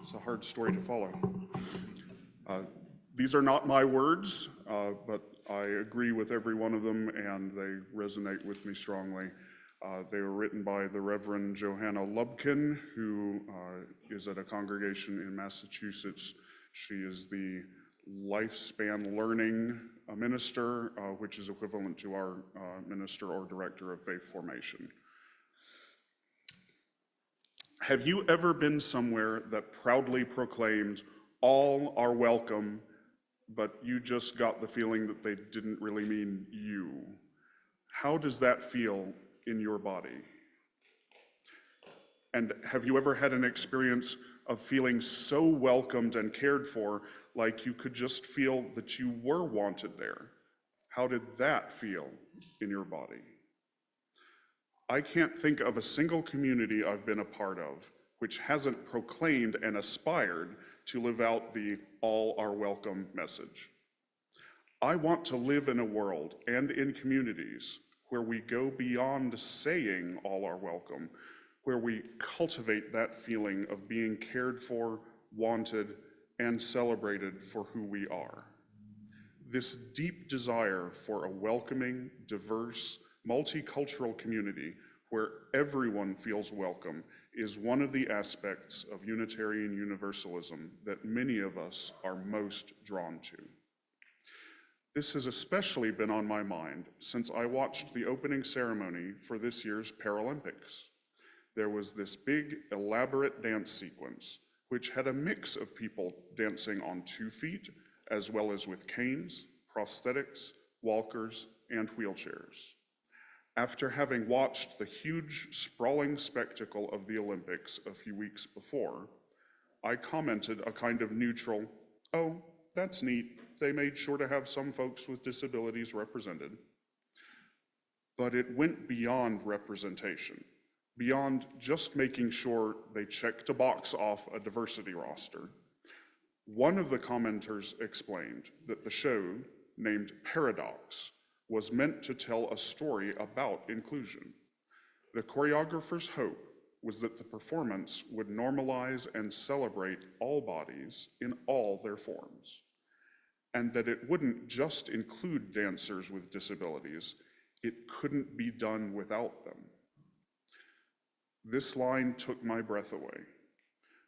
It's a hard story to follow. These are not my words, but I agree with every one of them, and they resonate with me strongly. They were written by the Reverend Johanna Lubkin, who is at a congregation in Massachusetts. She is the Lifespan Learning Minister, which is equivalent to our Minister or Director of Faith Formation. Have you ever been somewhere that proudly proclaimed, "All are welcome," but you just got the feeling that they didn't really mean you? How does that feel in your body? And have you ever had an experience of feeling so welcomed and cared for, like you could just feel that you were wanted there? How did that feel in your body? I can't think of a single community I've been a part of which hasn't proclaimed and aspired to live out the "all are welcome" message. I want to live in a world and in communities where we go beyond saying "all are welcome," where we cultivate that feeling of being cared for, wanted, and celebrated for who we are. This deep desire for a welcoming, diverse, multicultural community where everyone feels welcome is one of the aspects of Unitarian Universalism that many of us are most drawn to. This has especially been on my mind since I watched the opening ceremony for this year's Paralympics. There was this big, elaborate dance sequence, which had a mix of people dancing on 2 feet, as well as with canes, prosthetics, walkers, and wheelchairs. After having watched the huge, sprawling spectacle of the Olympics a few weeks before, I commented a kind of neutral, "Oh, that's neat. They made sure to have some folks with disabilities represented." But it went beyond representation, beyond just making sure they checked a box off a diversity roster. One of the commenters explained that the show, named Paradox, was meant to tell a story about inclusion. The choreographer's hope was that the performance would normalize and celebrate all bodies in all their forms, and that it wouldn't just include dancers with disabilities, it couldn't be done without them. This line took my breath away,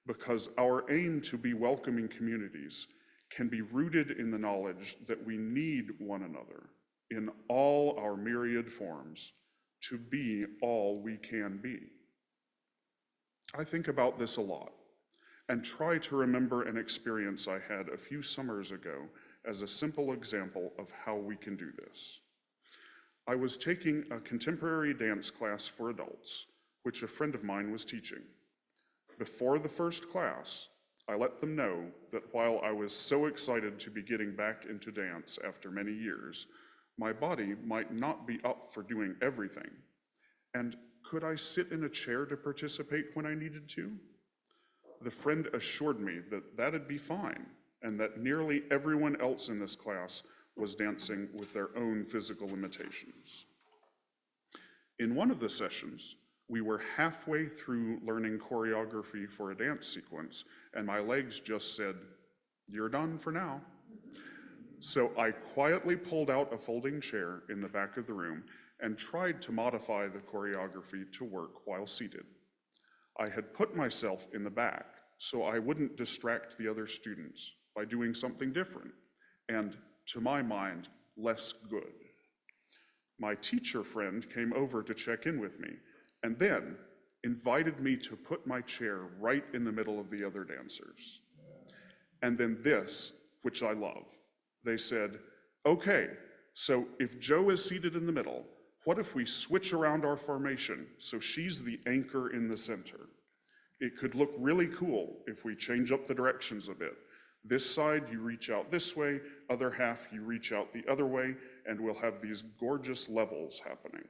because our aim to be welcoming communities can be rooted in the knowledge that we need one another in all our myriad forms to be all we can be. I think about this a lot and try to remember an experience I had a few summers ago as a simple example of how we can do this. I was taking a contemporary dance class for adults, which a friend of mine was teaching. Before the first class, I let them know that while I was so excited to be getting back into dance after many years, my body might not be up for doing everything. And could I sit in a chair to participate when I needed to? The friend assured me that that'd be fine, and that nearly everyone else in this class was dancing with their own physical limitations. In one of the sessions, we were halfway through learning choreography for a dance sequence, and my legs just said, "You're done for now." So I quietly pulled out a folding chair in the back of the room and tried to modify the choreography to work while seated. I had put myself in the back so I wouldn't distract the other students by doing something different and, to my mind, less good. My teacher friend came over to check in with me and then invited me to put my chair right in the middle of the other dancers. And then this, which I love, they said, "Okay, so if Joe is seated in the middle, what if we switch around our formation so she's the anchor in the center? It could look really cool if we change up the directions a bit. This side you reach out this way, other half you reach out the other way, and we'll have these gorgeous levels happening."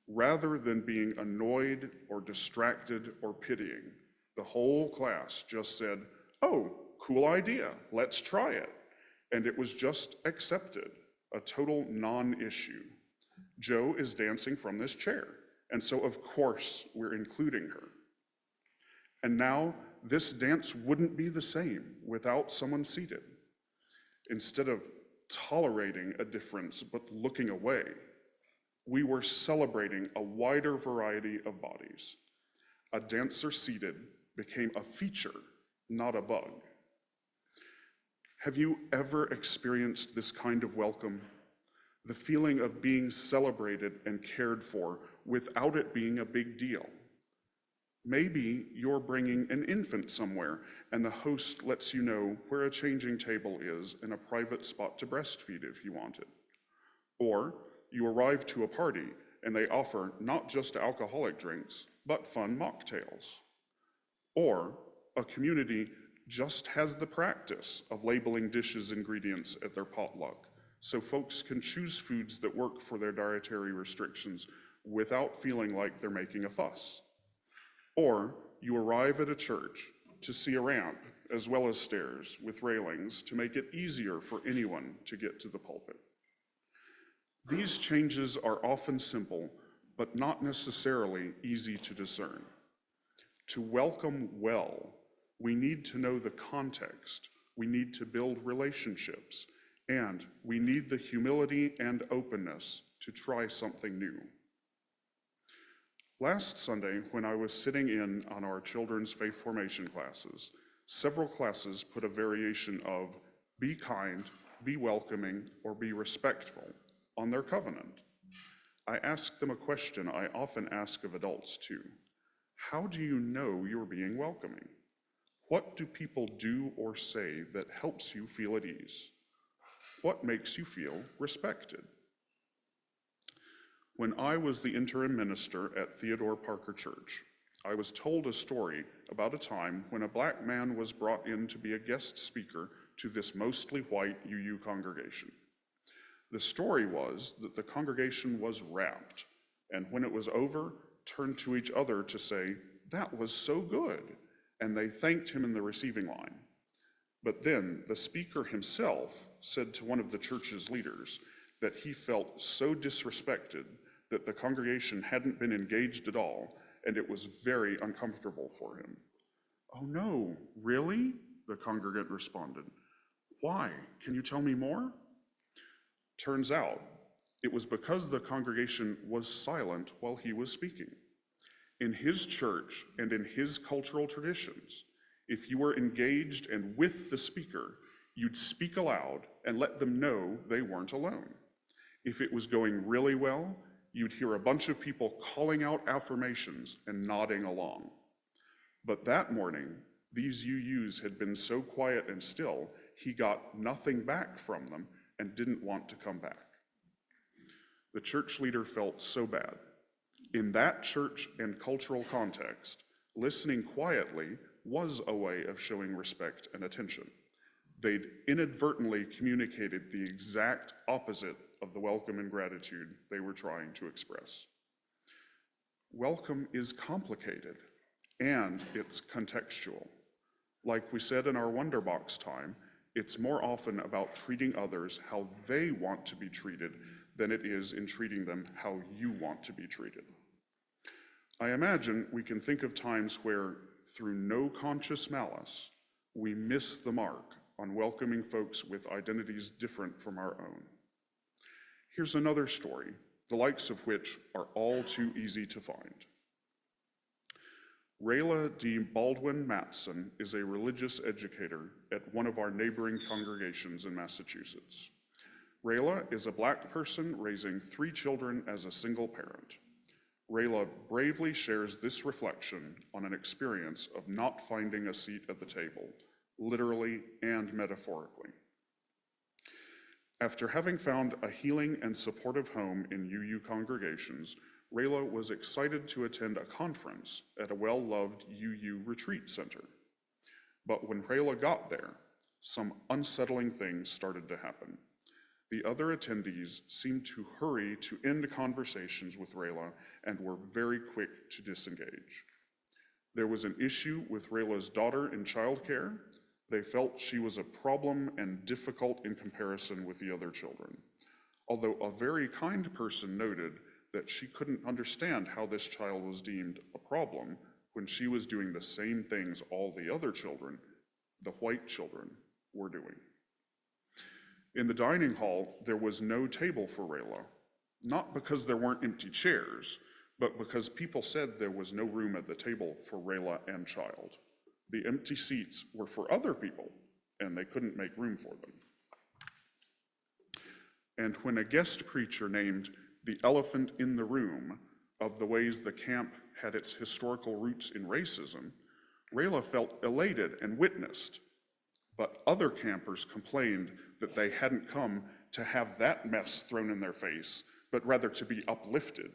Rather than being annoyed or distracted or pitying, the whole class just said, "Oh, cool idea, let's try it." And it was just accepted, a total non-issue. Joe is dancing from this chair, and so of course we're including her. And now this dance wouldn't be the same without someone seated. Instead of tolerating a difference but looking away, we were celebrating a wider variety of bodies. A dancer seated became a feature, not a bug. Have you ever experienced this kind of welcome? The feeling of being celebrated and cared for without it being a big deal. Maybe you're bringing an infant somewhere and the host lets you know where a changing table is and a private spot to breastfeed if you want it. Or you arrive to a party and they offer not just alcoholic drinks, but fun mocktails. Or a community just has the practice of labeling dishes' ingredients at their potluck, so folks can choose foods that work for their dietary restrictions without feeling like they're making a fuss. Or you arrive at a church to see a ramp as well as stairs with railings to make it easier for anyone to get to the pulpit. These changes are often simple, but not necessarily easy to discern. To welcome well, we need to know the context, we need to build relationships, and we need the humility and openness to try something new. Last Sunday, when I was sitting in on our children's faith formation classes, several classes put a variation of be kind, be welcoming, or be respectful on their covenant. I asked them a question I often ask of adults too. How do you know you're being welcoming? What do people do or say that helps you feel at ease? What makes you feel respected? When I was the interim minister at Theodore Parker Church, I was told a story about a time when a black man was brought in to be a guest speaker to this mostly white UU congregation. The story was that the congregation was rapt, and when it was over, turned to each other to say, "That was so good," and they thanked him in the receiving line. But then the speaker himself said to one of the church's leaders that he felt so disrespected that the congregation hadn't been engaged at all, and it was very uncomfortable for him. "Oh no, really?" the congregant responded. "Why? Can you tell me more?" Turns out, it was because the congregation was silent while he was speaking. In his church and in his cultural traditions, if you were engaged and with the speaker, you'd speak aloud and let them know they weren't alone. If it was going really well, you'd hear a bunch of people calling out affirmations and nodding along. But that morning, these UUs had been so quiet and still, he got nothing back from them and didn't want to come back. The church leader felt so bad. In that church and cultural context, listening quietly was a way of showing respect and attention. They'd inadvertently communicated the exact opposite of the welcome and gratitude they were trying to express. Welcome is complicated, and it's contextual. Like we said in our Wonderbox time, it's more often about treating others how they want to be treated than it is in treating them how you want to be treated. I imagine we can think of times where, through no conscious malice, we miss the mark on welcoming folks with identities different from our own. Here's another story, the likes of which are all too easy to find. Rayla D. Baldwin Matson is a religious educator at one of our neighboring congregations in Massachusetts. Rayla is a Black person raising 3 children as a single parent. Rayla bravely shares this reflection on an experience of not finding a seat at the table, literally and metaphorically. After having found a healing and supportive home in UU congregations, Rayla was excited to attend a conference at a well-loved UU retreat center. But when Rayla got there, some unsettling things started to happen. The other attendees seemed to hurry to end conversations with Rayla and were very quick to disengage. There was an issue with Rayla's daughter in childcare. They felt she was a problem and difficult in comparison with the other children. Although a very kind person noted that she couldn't understand how this child was deemed a problem, when she was doing the same things all the other children, the white children, were doing. In the dining hall, there was no table for Rayla, not because there weren't empty chairs, but because people said there was no room at the table for Rayla and child. The empty seats were for other people, and they couldn't make room for them. And when a guest preacher named the elephant in the room of the ways the camp had its historical roots in racism, Rayla felt elated and witnessed, but other campers complained that they hadn't come to have that mess thrown in their face, but rather to be uplifted.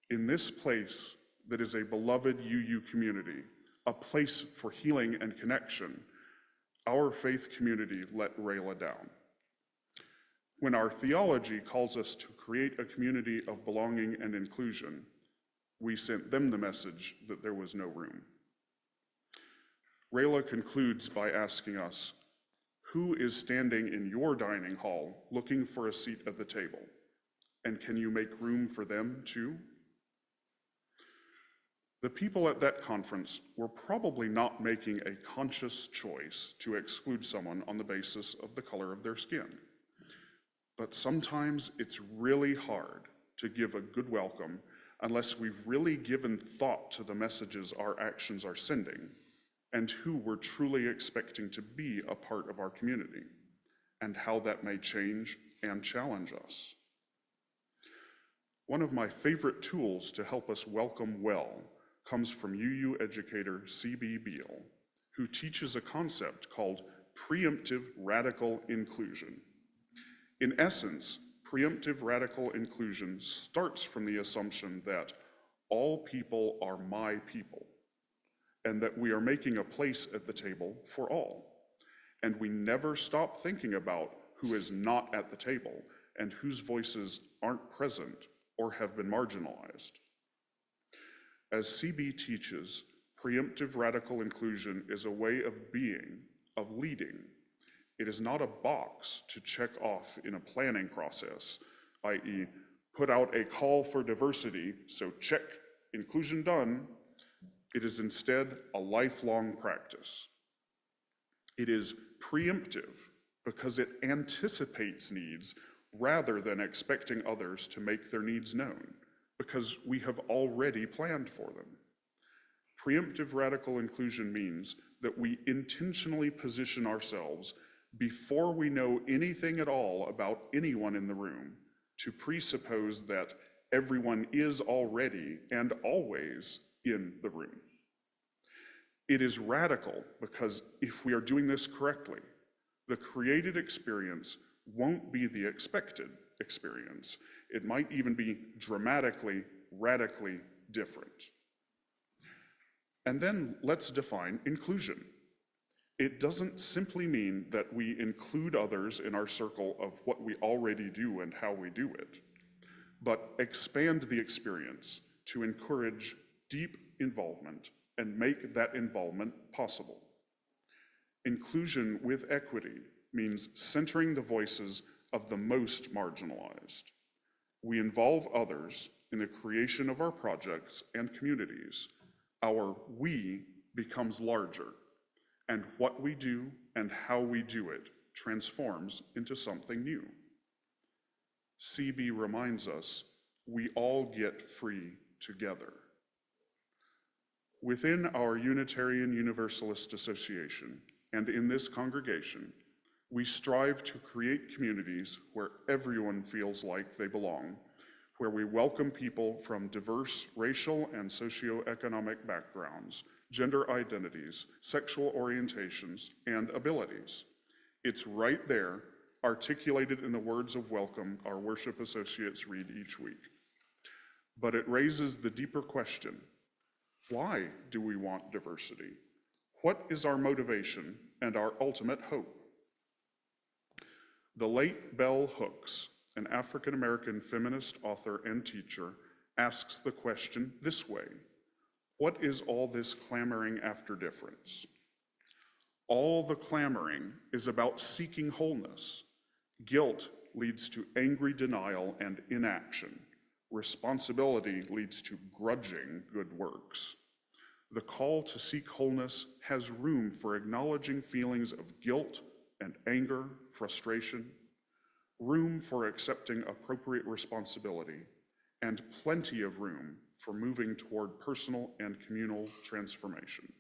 In this place that is a beloved UU community, a place for healing and connection, our faith community let Rayla down. When our theology calls us to create a community of belonging and inclusion, we sent them the message that there was no room. Rayla concludes by asking us, who is standing in your dining hall looking for a seat at the table? And can you make room for them too? The people at that conference were probably not making a conscious choice to exclude someone on the basis of the color of their skin. But sometimes it's really hard to give a good welcome unless we've really given thought to the messages our actions are sending and who we're truly expecting to be a part of our community, and how that may change and challenge us. One of my favorite tools to help us welcome well comes from UU educator C.B. Beale, who teaches a concept called preemptive radical inclusion. In essence, preemptive radical inclusion starts from the assumption that all people are my people, and that we are making a place at the table for all. And we never stop thinking about who is not at the table and whose voices aren't present or have been marginalized. As CB teaches, preemptive radical inclusion is a way of being, of leading. It is not a box to check off in a planning process, i.e., put out a call for diversity, so check, inclusion done. It is instead a lifelong practice. It is preemptive because it anticipates needs rather than expecting others to make their needs known, because we have already planned for them. Preemptive radical inclusion means that we intentionally position ourselves before we know anything at all about anyone in the room to presuppose that everyone is already and always in the room. It is radical because if we are doing this correctly, the created experience won't be the expected experience. It might even be dramatically, radically different. And then let's define inclusion. It doesn't simply mean that we include others in our circle of what we already do and how we do it, but expand the experience to encourage deep involvement and make that involvement possible. Inclusion with equity means centering the voices of the most marginalized. We involve others in the creation of our projects and communities. Our we becomes larger, and what we do and how we do it transforms into something new. CB reminds us we all get free together. Within our Unitarian Universalist Association and in this congregation, we strive to create communities where everyone feels like they belong, where we welcome people from diverse racial and socioeconomic backgrounds, gender identities, sexual orientations, and abilities. It's right there, articulated in the words of welcome our worship associates read each week. But it raises the deeper question, why do we want diversity? What is our motivation and our ultimate hope? The late Bell Hooks, an African-American feminist author and teacher, asks the question this way: what is all this clamoring after difference? All the clamoring is about seeking wholeness. Guilt leads to angry denial and inaction. Responsibility leads to grudging good works. the call to seek wholeness has room for acknowledging feelings of guilt and anger, frustration, room for accepting appropriate responsibility, and plenty of room for moving toward personal and communal transformation.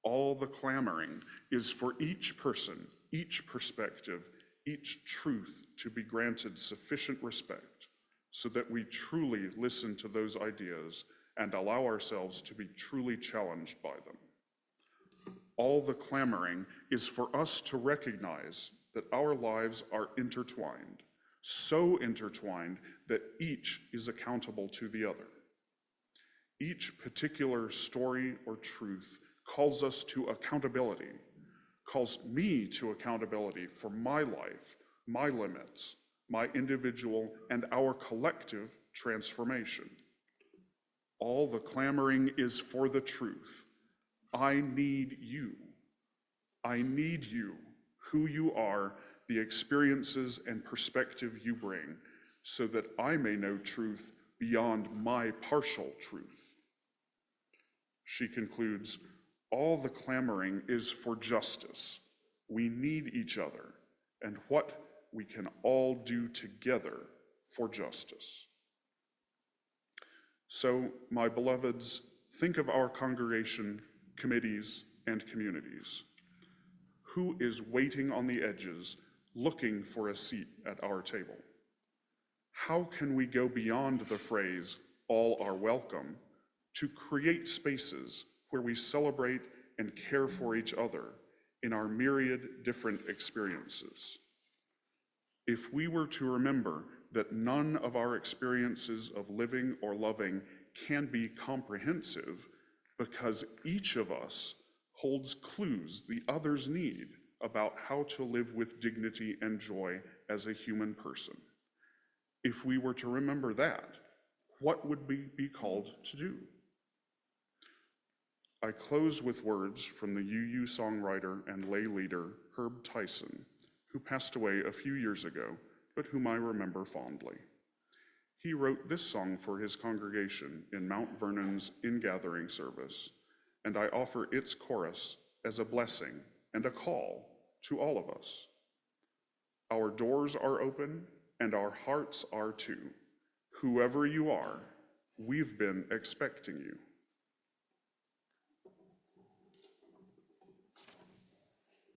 All the clamoring is for each person, each perspective, each truth to be granted sufficient respect so that we truly listen to those ideas and allow ourselves to be truly challenged by them. All the clamoring is for us to recognize that our lives are intertwined, so intertwined that each is accountable to the other. Each particular story or truth calls us to accountability, calls me to accountability for my life, my limits, my individual and our collective transformation. All the clamoring is for the truth. I need you. I need you, who you are, the experiences and perspective you bring, so that I may know truth beyond my partial truth. She concludes, all the clamoring is for justice. We need each other and what we can all do together for justice. So, my beloveds, think of our congregation, committees, and communities. Who is waiting on the edges, looking for a seat at our table? How can we go beyond the phrase, all are welcome, to create spaces where we celebrate and care for each other in our myriad different experiences? If we were to remember that none of our experiences of living or loving can be comprehensive because each of us holds clues the others need about how to live with dignity and joy as a human person. If we were to remember that, what would we be called to do? I close with words from the UU songwriter and lay leader Herb Tyson, who passed away a few years ago, but whom I remember fondly. He wrote this song for his congregation in Mount Vernon's ingathering service, and I offer its chorus as a blessing and a call to all of us. Our doors are open and our hearts are too. Whoever you are, we've been expecting you.